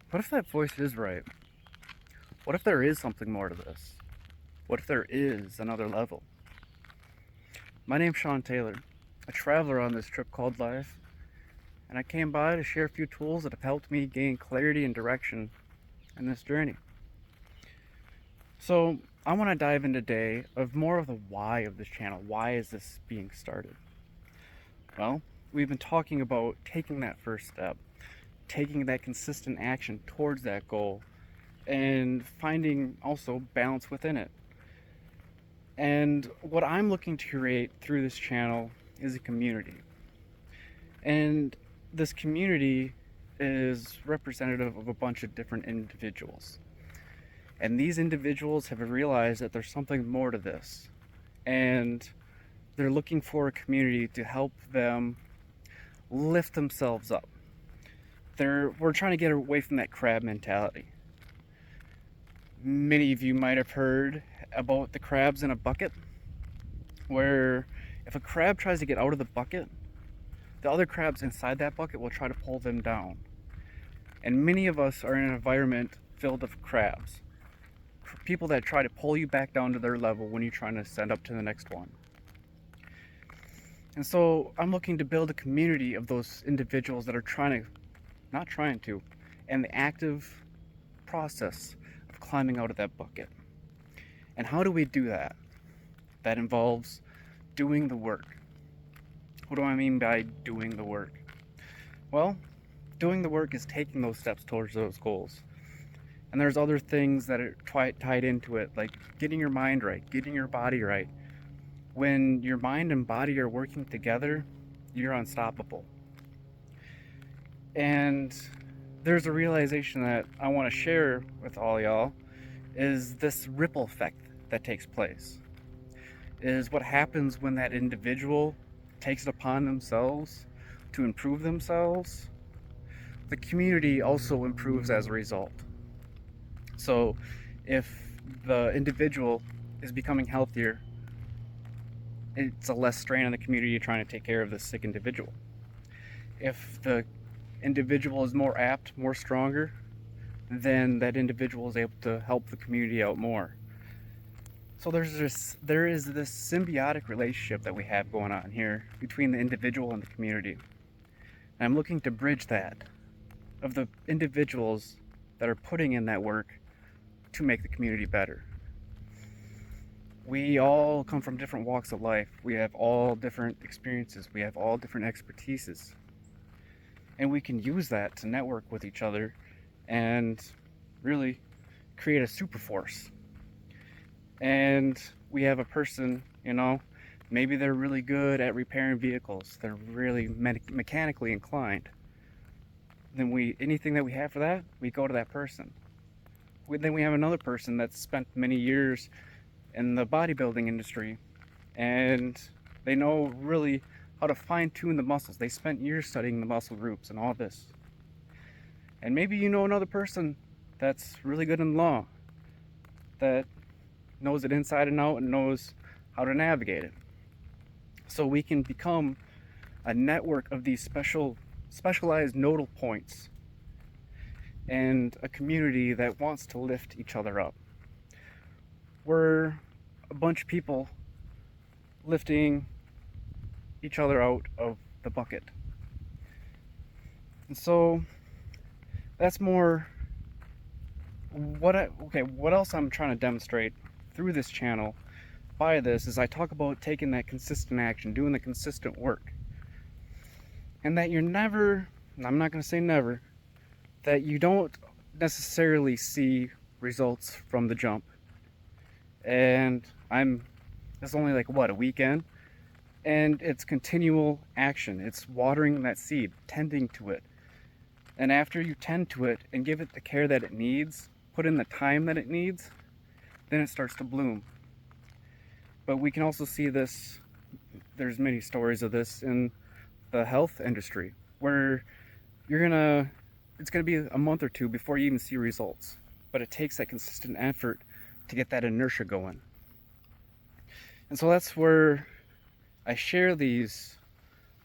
What if that voice is right? What if there is something more to this? What if there is another level? My name's Sean Taylor, a traveler on this trip called life, and I came by to share a few tools that have helped me gain clarity and direction in this journey. So, I want to dive in today of more of the why of this channel. Why is this being started? Well, we've been talking about taking that first step, taking that consistent action towards that goal, and finding also balance within it. And what I'm looking to create through this channel is a community. And this community is representative of a bunch of different individuals. And these individuals have realized that there's something more to this. And they're looking for a community to help them lift themselves up. We're trying to get away from that crab mentality. Many of you might have heard about the crabs in a bucket, where if a crab tries to get out of the bucket, the other crabs inside that bucket will try to pull them down. And many of us are in an environment filled with crabs. People that try to pull you back down to their level when you're trying to ascend up to the next one. And so I'm looking to build a community of those individuals that are and the active process of climbing out of that bucket. And how do we do that? That involves doing the work. What do I mean by doing the work? Well, doing the work is taking those steps towards those goals. And there's other things that are tied into it, like getting your mind right, getting your body right. When your mind and body are working together, you're unstoppable. And there's a realization that I want to share with all y'all is this ripple effect that takes place. Is what happens when that individual takes it upon themselves to improve themselves. The community also improves as a result. So if the individual is becoming healthier, it's a less strain on the community trying to take care of the sick individual. If the individual is more apt, more stronger, then that individual is able to help the community out more. So there is this symbiotic relationship that we have going on here between the individual and the community. And I'm looking to bridge that of the individuals that are putting in that work to make the community better. We all come from different walks of life. We have all different experiences. We have all different expertises. And we can use that to network with each other and really create a super force. And we have a person, maybe they're really good at repairing vehicles. They're really mechanically inclined. Then anything that we have for that, we go to that person. Then we have another person that's spent many years in the bodybuilding industry, and they know really how to fine-tune the muscles. They spent years studying the muscle groups and all this. And maybe you know another person that's really good in law, that knows it inside and out and knows how to navigate it. So we can become a network of these specialized nodal points and a community that wants to lift each other up. We're a bunch of people lifting each other out of the bucket. And so that's more what else I'm trying to demonstrate through this channel by this is I talk about taking that consistent action, doing the consistent work. And that I'm not going to say never, that you don't necessarily see results from the jump. And it's only a weekend, and it's continual action. It's watering that seed, tending to it. And after you tend to it and give it the care that it needs, put in the time that it needs, then it starts to bloom. But we can also see this, there's many stories of this in the health industry, where it's gonna be a month or two before you even see results. But it takes that consistent effort to get that inertia going. And so that's where I share these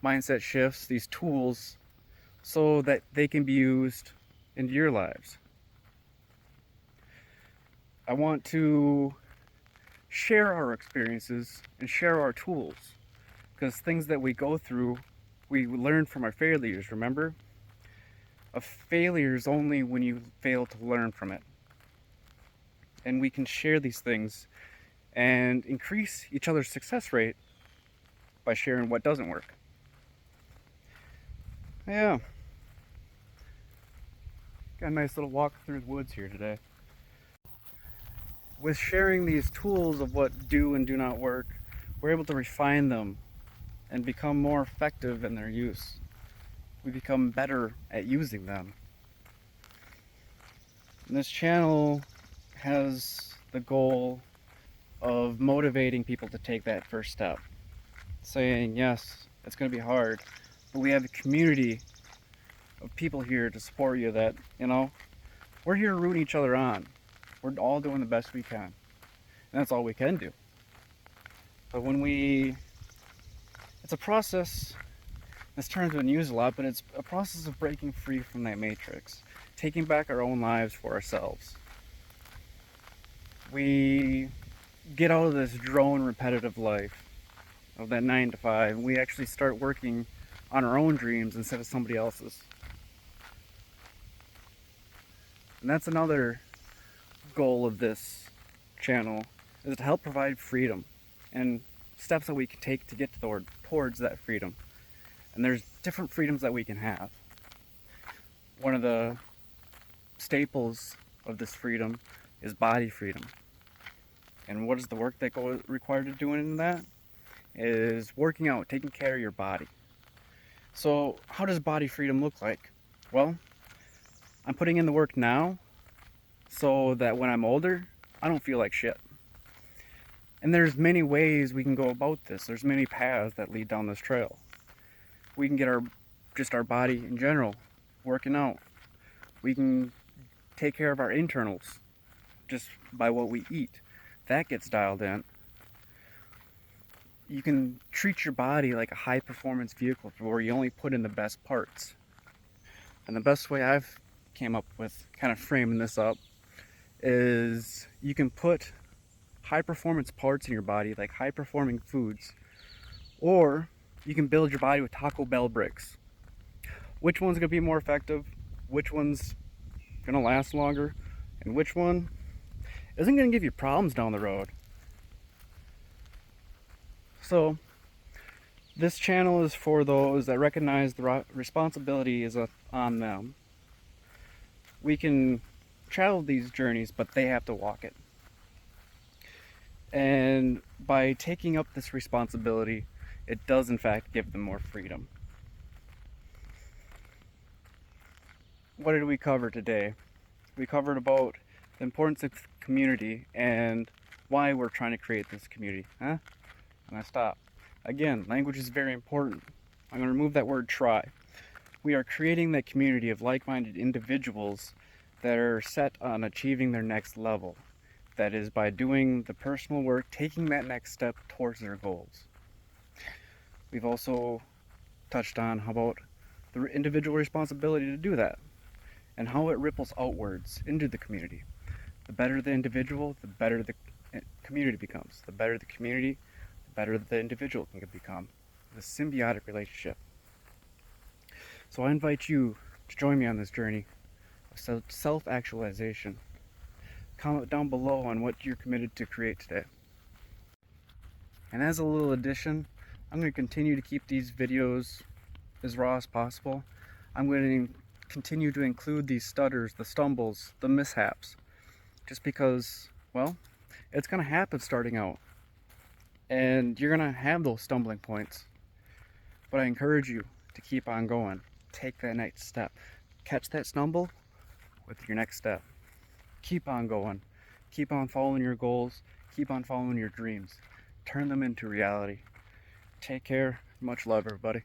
mindset shifts, these tools, so that they can be used into your lives. I want to share our experiences and share our tools, because things that we go through, we learn from our failures, remember? A failure is only when you fail to learn from it. And we can share these things and increase each other's success rate by sharing what doesn't work. Yeah. Got a nice little walk through the woods here today. With sharing these tools of what do and do not work, we're able to refine them and become more effective in their use. We become better at using them. And this channel has the goal of motivating people to take that first step. Saying, yes, it's going to be hard, but we have a community of people here to support you that, we're here rooting each other on. We're all doing the best we can. And that's all we can do. But it's a process, this term's been used a lot, but it's a process of breaking free from that matrix. Taking back our own lives for ourselves. We get out of this drone repetitive life of that 9 to 5, and we actually start working on our own dreams instead of somebody else's. And that's another goal of this channel, is to help provide freedom and steps that we can take to get towards that freedom. And there's different freedoms that we can have. One of the staples of this freedom is body freedom. And what is the work that required to do in that? Is working out, taking care of your body. So how does body freedom look like? Well, I'm putting in the work now so that when I'm older, I don't feel like shit. And there's many ways we can go about this. There's many paths that lead down this trail. We can get our body in general working out. We can take care of our internals just by what we eat. That gets dialed in. You can treat your body like a high performance vehicle where you only put in the best parts. And the best way I've came up with kind of framing this up is you can put high performance parts in your body, like high performing foods, or you can build your body with Taco Bell bricks. Which one's going to be more effective? Which one's going to last longer? And which one isn't going to give you problems down the road? So this channel is for those that recognize the responsibility is on them. We can travel these journeys, but they have to walk it. And by taking up this responsibility, it does in fact give them more freedom. What did we cover today? We covered about the importance of community and why we're trying to create this community. And I stop. Again, language is very important. I'm going to remove that word try. We are creating that community of like-minded individuals that are set on achieving their next level. That is by doing the personal work, taking that next step towards their goals. We've also touched on how about the individual responsibility to do that and how it ripples outwards into the community. The better the individual, the better the community becomes. The better the community, the better the individual can become. It's a symbiotic relationship. So I invite you to join me on this journey of self-actualization. Comment down below on what you're committed to create today. And as a little addition, I'm going to continue to keep these videos as raw as possible. I'm going to continue to include these stutters, the stumbles, the mishaps, just because, well, it's going to happen starting out. And you're going to have those stumbling points. But I encourage you to keep on going. Take that next step. Catch that stumble with your next step. Keep on going. Keep on following your goals. Keep on following your dreams. Turn them into reality. Take care. Much love, everybody.